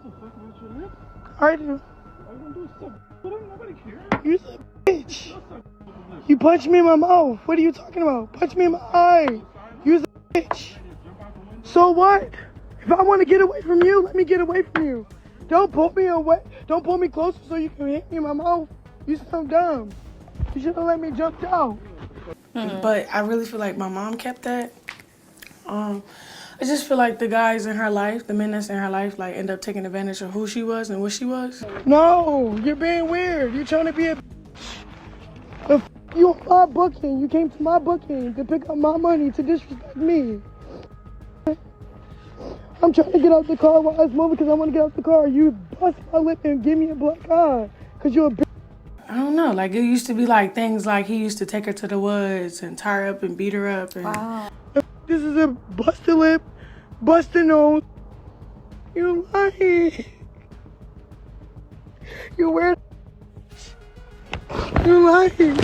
a fuck about your lips? I do. All you gonna do is suck. Nobody cares. You a bitch. You punched me in my mouth. What are you talking about? Punch me in my eye. You a bitch. So what? If I want to get away from you, let me get away from you. Don't pull me away. Don't pull me closer so you can hit me in my mouth. You sound dumb. You should have let me jump down. But I really feel like my mom kept that. I just feel like the guys in her life, the men that's in her life, like end up taking advantage of who she was and what she was. No, you're being weird. You're trying to be a bitch. You on my booking. You came to my booking to pick up my money to disrespect me. I'm trying to get out the car while I was moving because I want to get out the car. You bust my lip and give me a black eye because you're a bitch. I don't know. Like, it used to be like things like he used to take her to the woods and tie her up and beat her up. And Wow. This is a busted lip, busted nose. You lying. You weird. You lying.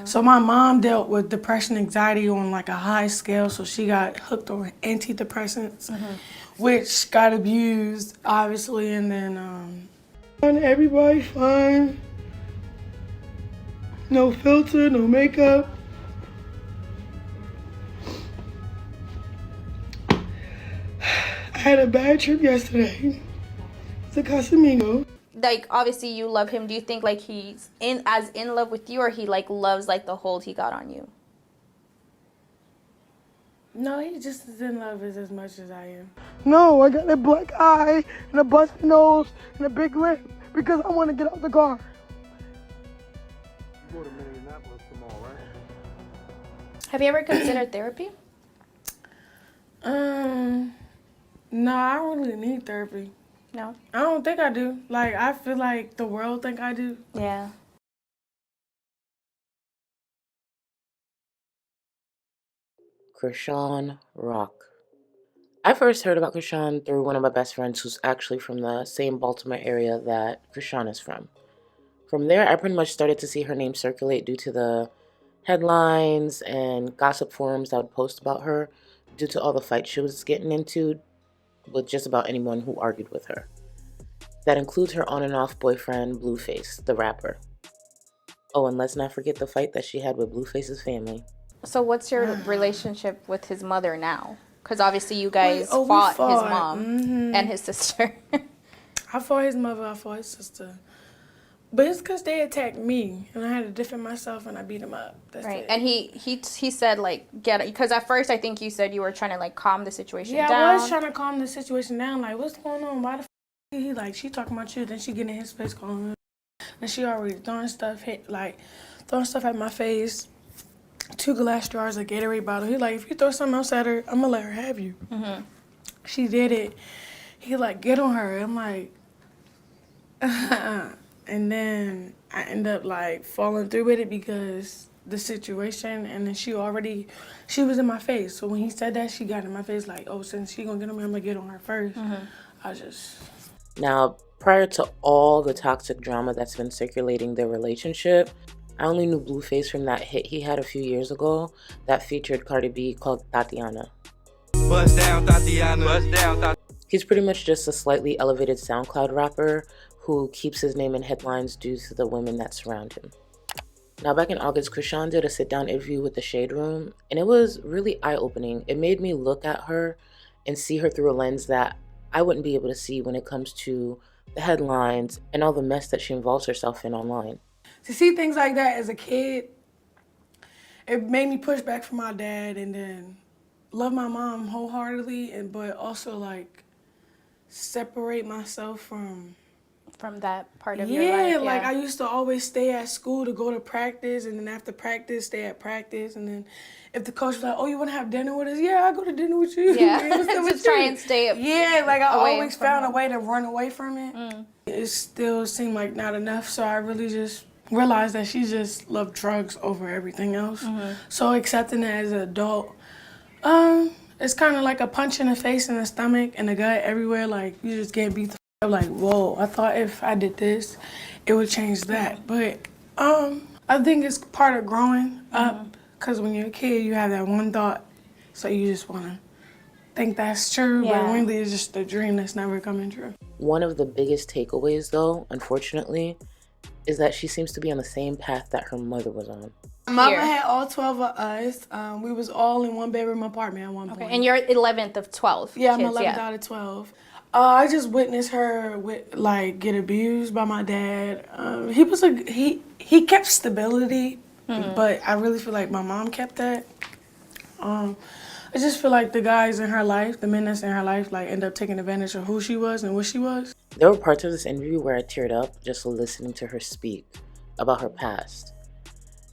So my mom dealt with depression, anxiety on like a high scale. So she got hooked on antidepressants, which got abused, obviously, and then everybody fine. No filter, no makeup. I had a bad trip yesterday to Casamigos. Like, obviously you love him. Do you think like he's as in love with you, or he like loves like the hold he got on you? No, he just is in love as much as I am. No, I got a black eye and a busted nose and a big lip because I want to get out the car. You go to Minneapolis tomorrow, right? Have you ever considered therapy? No, I don't really need therapy. No. I don't think I do. Like, I feel like the world think I do. Yeah. Chrisean Rock. I first heard about Chrisean through one of my best friends who's actually from the same Baltimore area that Chrisean is from. From there, I pretty much started to see her name circulate due to the headlines and gossip forums that would post about her due to all the fights she was getting into with just about anyone who argued with her. That includes her on and off boyfriend, Blueface, the rapper. Oh, and let's not forget the fight that she had with Blueface's family. So what's your relationship with his mother now? Because obviously you guys fought his mom and his sister. I fought his mother, I fought his sister. But it's because they attacked me, and I had to defend myself, and I beat him up. That's Right. it. And he said, like, get it. Because at first I think you said you were trying to, like, calm the situation down. Yeah, I was trying to calm the situation down. Like, what's going on? Why the f*** he, like, she talking about you, then she getting in his face calling him. And she already throwing stuff at my face. 2 glass jars of Gatorade bottle. He like, if you throw something else at her, I'm gonna let her have you. She did it. He like, get on her. I'm like, and then I end up like falling through with it because the situation, and then she was in my face. So when he said that, she got in my face like, oh, since she gonna get on me, I'm gonna get on her first. Now, prior to all the toxic drama that's been circulating their relationship, I only knew Blueface from that hit he had a few years ago that featured Cardi B called Tatiana. Bust down, Tatiana. Bust down, Tatiana. He's pretty much just a slightly elevated SoundCloud rapper who keeps his name in headlines due to the women that surround him. Now, back in August, Chrisean did a sit-down interview with The Shade Room, and it was really eye-opening. It made me look at her and see her through a lens that I wouldn't be able to see when it comes to the headlines and all the mess that she involves herself in online. To see things like that as a kid, it made me push back from my dad and then love my mom wholeheartedly, but also like separate myself from that part of your life. Yeah, like I used to always stay at school to go to practice, and then after practice, stay at practice, and then if the coach was like, oh, you want to have dinner with us? Yeah, I'll go to dinner with you. Yeah, just try and stay up. Yeah, like I always found a way to run away from it. It still seemed like not enough, so I really just realized that she just loved drugs over everything else. So accepting it as an adult, it's kind of like a punch in the face, in the stomach, in the gut, everywhere. Like, you just get beat the f*** up. Like, whoa, I thought if I did this, it would change that. But I think it's part of growing up, because when you're a kid, you have that one thought, so you just want to think that's true, Yeah. but really it's just a dream that's never coming true. One of the biggest takeaways, though, unfortunately, is that she seems to be on the same path that her mother was on. My mother had all 12 of us. We was all in one bedroom apartment at one point. And you're 11th of 12 Yeah, kids, I'm 11th out of 12. I just witnessed her get abused by my dad. He was he kept stability, but I really feel like my mom kept that. I just feel like the guys in her life, the men that's in her life, like end up taking advantage of who she was and what she was. There were parts of this interview where I teared up just listening to her speak about her past.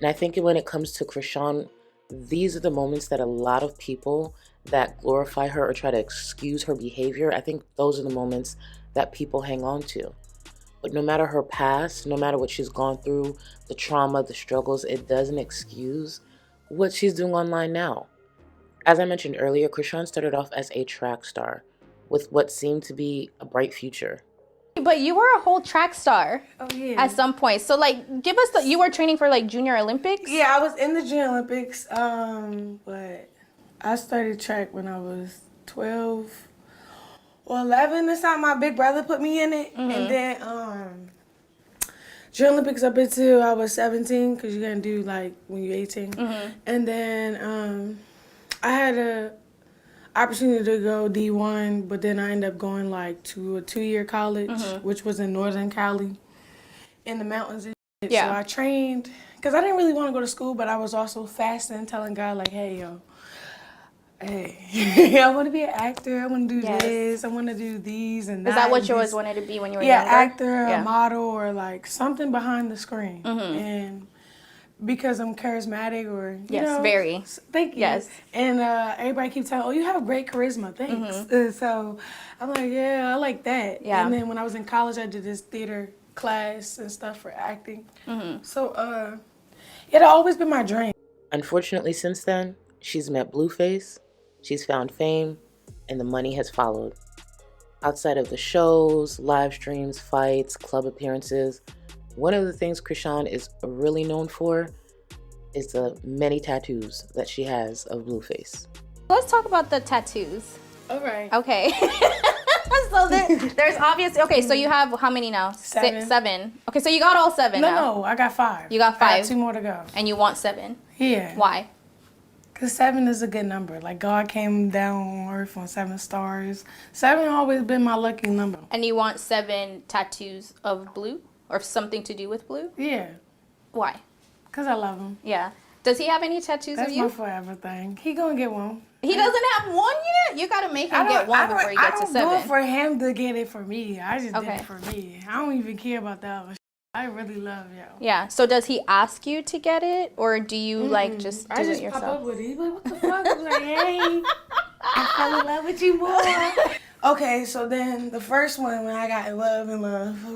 And I think when it comes to Chrisean, these are the moments that a lot of people that glorify her or try to excuse her behavior, I think those are the moments that people hang on to. But no matter her past, no matter what she's gone through, the trauma, the struggles, it doesn't excuse what she's doing online now. As I mentioned earlier, Chrisean started off as a track star with what seemed to be a bright future. But you were a whole track star at some point. So, like, give us you were training for, like, Junior Olympics? Yeah, I was in the Junior Olympics, but I started track when I was 12 or 11. This time my big brother put me in it. And then Junior Olympics up until I was 17, because you're going to do, like, when you're 18. And then I had a opportunity to go D1, but then I ended up going like to a 2-year college, which was in Northern Cali, in the mountains and shit. Yeah. So I trained, because I didn't really want to go to school, but I was also fasting, telling God like, hey, I want to be an actor, I want to do this, I want to do these and that. Is that what you always wanted to be when you were younger? younger? Actor, a model, or like something behind the screen. And because I'm charismatic, or you know, very. Thank you. Yes. And everybody keeps telling, "Oh, you have great charisma." Thanks. And so I'm like, yeah, I like that. Yeah. And then when I was in college, I did this theater class and stuff for acting. So it always been my dream. Unfortunately, since then, she's met Blueface, she's found fame, and the money has followed. Outside of the shows, live streams, fights, club appearances, one of the things Chrisean is really known for is the many tattoos that she has of Blueface. Let's talk about the tattoos. All right. Okay. So there's obviously, okay, so you have how many now? 7. 7. Okay, so you got all 7 now. No, I got 5. You got 5. I got 2 more to go. And you want 7. Yeah. Why? Because 7 is a good number. Like, God came down on earth on 7 stars. 7 always been my lucky number. And you want 7 tattoos of blue? Or something to do with blue? Yeah. Why? Because I love him. Yeah. Does he have any tattoos That's of you? my forever thing. He gonna get one. He doesn't have one yet? You gotta make him get one before you get to 7. I don't do it for him to get it for me. I just did Okay. it for me. I don't even care about that other shit. I really love y'all. Yeah. So does he ask you to get it? Or do you, like, just do I it just yourself? pop up with it. He's like, what the fuck? I'm like, hey, I fell in love with you more. Okay, so then the first one when I got in love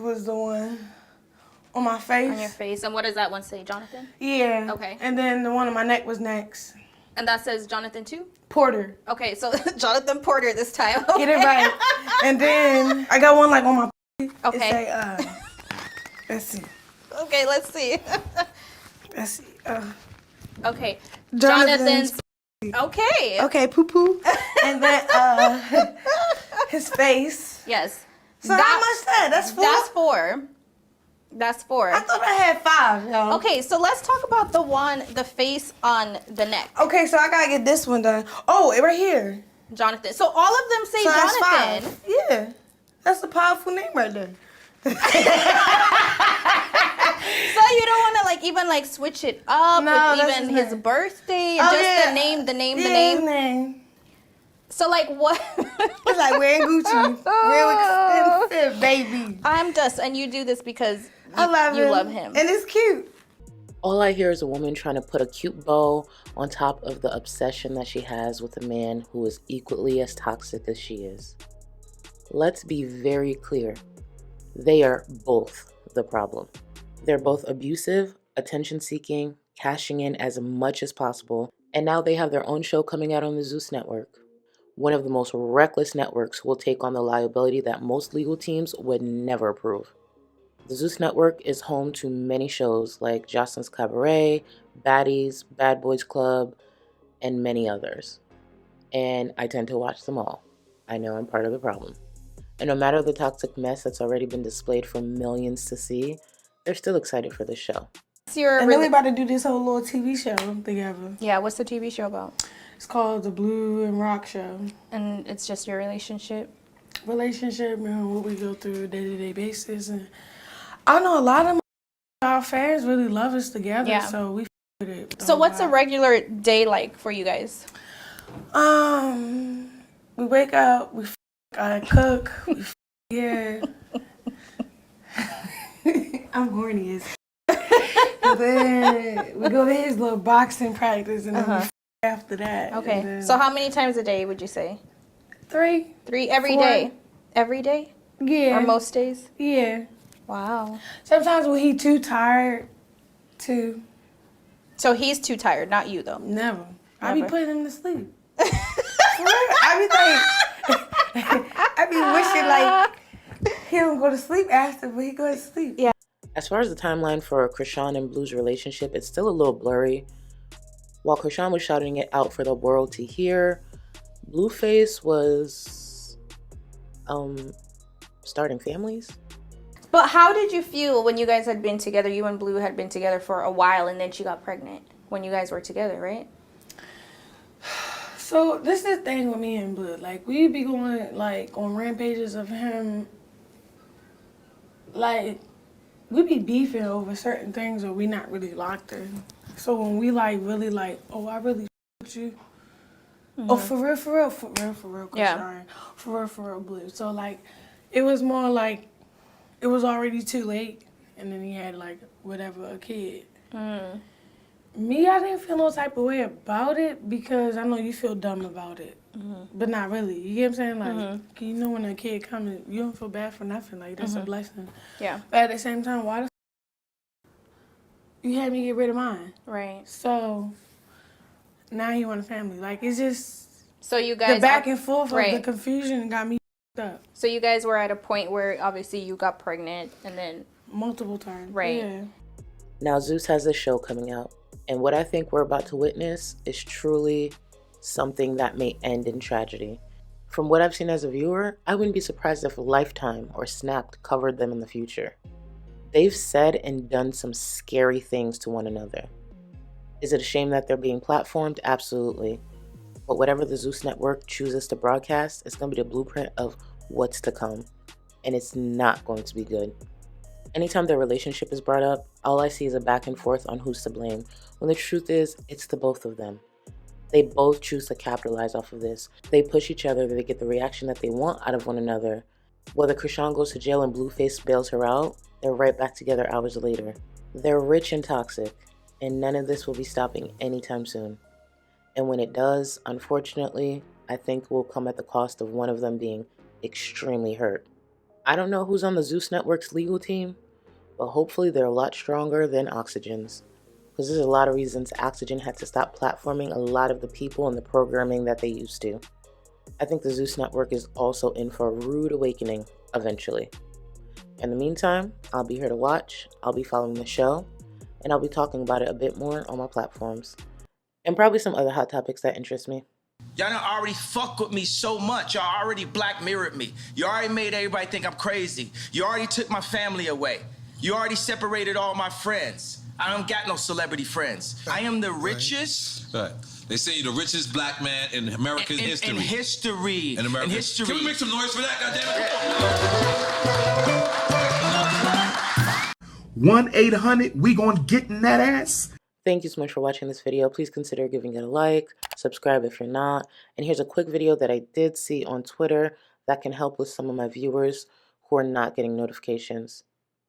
was the one on my face. On your face. And what does that one say, Jonathan? Yeah. Okay. And then the one on my neck was next. And that says Jonathan too? Porter. Okay, so Jonathan Porter this time. Get it right. And then I got one like on my Okay. It say, let's see. Okay, let's see. Let's see. Okay. Jonathan's. Okay. Okay, poo poo. And then his face. Yes. So how much that? That's 4? That's 4. That's 4. I thought I had 5, y'all. Okay, so let's talk about the face on the neck. Okay, so I gotta get this one done. Oh, it right here. Jonathan. So all of them say So that's Jonathan. 5. Yeah. That's a powerful name right there. So you don't want to even switch it up with even his birthday, the name. So what? It's like wearing Gucci, real expensive, baby. And you do this because I love you him. love him, and it's cute. All I hear is a woman trying to put a cute bow on top of the obsession that she has with a man who is equally as toxic as she is. Let's be very clear. They are both the problem. They're both abusive, attention-seeking, cashing in as much as possible, and now they have their own show coming out on the Zeus network. One of the most reckless networks who will take on the liability that most legal teams would never approve. The Zeus network is home to many shows like Jocelyn's Cabaret, Baddies, Bad Boys Club, and many others. and I tend to watch them all. I know I'm part of the problem. And no matter the toxic mess that's already been displayed for millions to see, they're still excited for this show. And then we about to do this whole little TV show together. Yeah, what's the TV show about? It's called The Blue and Rock Show. And it's just your relationship? And what we go through day-to-day basis. And I know a lot of our fans really love us together, so we with it. So what's a regular day like for you guys? We wake up, I cook, yeah. I'm horny as and then we go to his little boxing practice and then we after that. Okay. So how many times a day would you say? 3. 3 every 4. day? Every day? Yeah. Or most days? Yeah. Wow. Sometimes when he too tired to. So he's too tired, not you though? Never. I be putting him to sleep. For real. I be wishing like he don't go to sleep after, but he go to sleep. Yeah. As far as the timeline for Chrisean and Blue's relationship, it's still a little blurry. While Chrisean was shouting it out for the world to hear, Blueface was starting families. But how did you feel when you guys had been together? You and Blue had been together for a while, and then she got pregnant when you guys were together, right? So this is the thing with me and Blue. Like we be going like on rampages of him. Like we be beefing over certain things, or we not really locked in. So when we like really like, oh, I really with you. Mm-hmm. Oh, for real, Chrisean. Yeah. For real, Blue. So like, it was more like, it was already too late, and then he had like whatever, a kid. Me, I didn't feel no type of way about it because I know you feel dumb about it, but not really. You get what I'm saying? Like, you know when a kid comes, you don't feel bad for nothing. Like that's a blessing. Yeah. But at the same time, why the you had me get rid of mine? Right. So now he want a family. Like it's just so you guys the back and forth of right. the confusion got me up. So you guys were at a point where obviously you got pregnant and then multiple times. Right. Yeah. Now Zeus has this show coming out, and what I think we're about to witness is truly something that may end in tragedy. From what I've seen as a viewer, I wouldn't be surprised if Lifetime or Snapped covered them in the future. They've said and done some scary things to one another. Is it a shame that they're being platformed? Absolutely. But whatever the Zeus Network chooses to broadcast, it's going to be the blueprint of what's to come. And it's not going to be good. Anytime their relationship is brought up, all I see is a back and forth on who's to blame, when the truth is, it's the both of them. They both choose to capitalize off of this. They push each other, they get the reaction that they want out of one another. Whether Chrisean goes to jail and Blueface bails her out, they're right back together hours later. They're rich and toxic, and none of this will be stopping anytime soon. And when it does, unfortunately, I think will come at the cost of one of them being extremely hurt. I don't know who's on the Zeus Network's legal team, but hopefully they're a lot stronger than Oxygen's. Because there's a lot of reasons Oxygen had to stop platforming a lot of the people and the programming that they used to. I think the Zeus Network is also in for a rude awakening eventually. In the meantime, I'll be here to watch, I'll be following the show, and I'll be talking about it a bit more on my platforms. And probably some other hot topics that interest me. Y'all done already fuck with me so much. Y'all already black mirrored me. You already made everybody think I'm crazy. You already took my family away. You already separated all my friends. I don't got no celebrity friends. I am the richest. Right. They say you're the richest black man in American history. In history. In American history. Can we make some noise for that, goddammit? 1-800, we gonna get in that ass. Thank you so much for watching this video. Please consider giving it a like, subscribe if you're not. And here's a quick video that I did see on Twitter that can help with some of my viewers who are not getting notifications.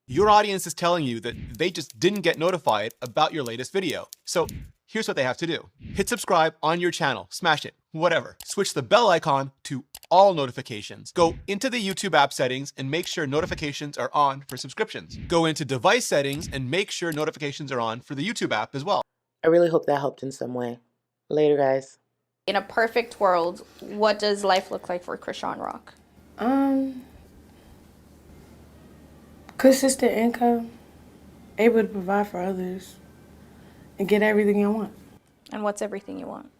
Your audience is telling you that they just didn't get notified about your latest video. So here's what they have to do. Hit subscribe on your channel, smash it, whatever. Switch the bell icon to all notifications. Go into the YouTube app settings and make sure notifications are on for subscriptions. Go into device settings and make sure notifications are on for the YouTube app as well. I really hope that helped in some way. Later, guys. In a perfect world, what does life look like for Chrisean Rock? Consistent income, able to provide for others, and get everything I want. And what's everything you want?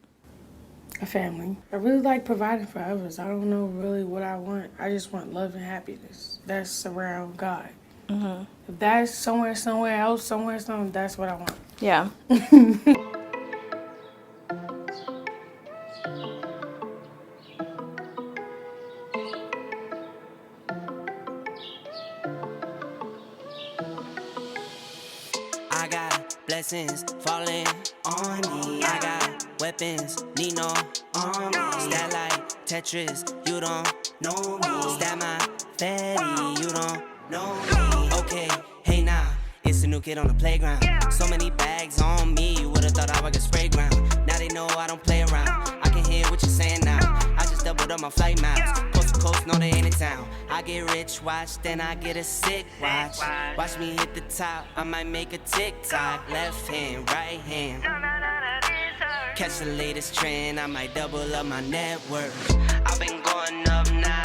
A family. I really like providing for others. I don't know really what I want. I just want love and happiness. That's around God. If that's somewhere else, that's what I want. Yeah. I got blessings falling on me. I got weapons, need no army. Stat like Tetris, you don't know me. Stat my fatty, you don't know me. Okay, hey now, it's a new kid on the playground. So many bags on me, you would've thought I would get spray ground. Now they know I don't play around. I can hear what you're saying now. I just doubled up my flight miles. Coast to coast, no they ain't in town. I get rich, watch, then I get a sick watch. Watch me hit the top, I might make a TikTok. Left hand, right hand. Catch the latest trend, I might double up my net worth. I've been going up now.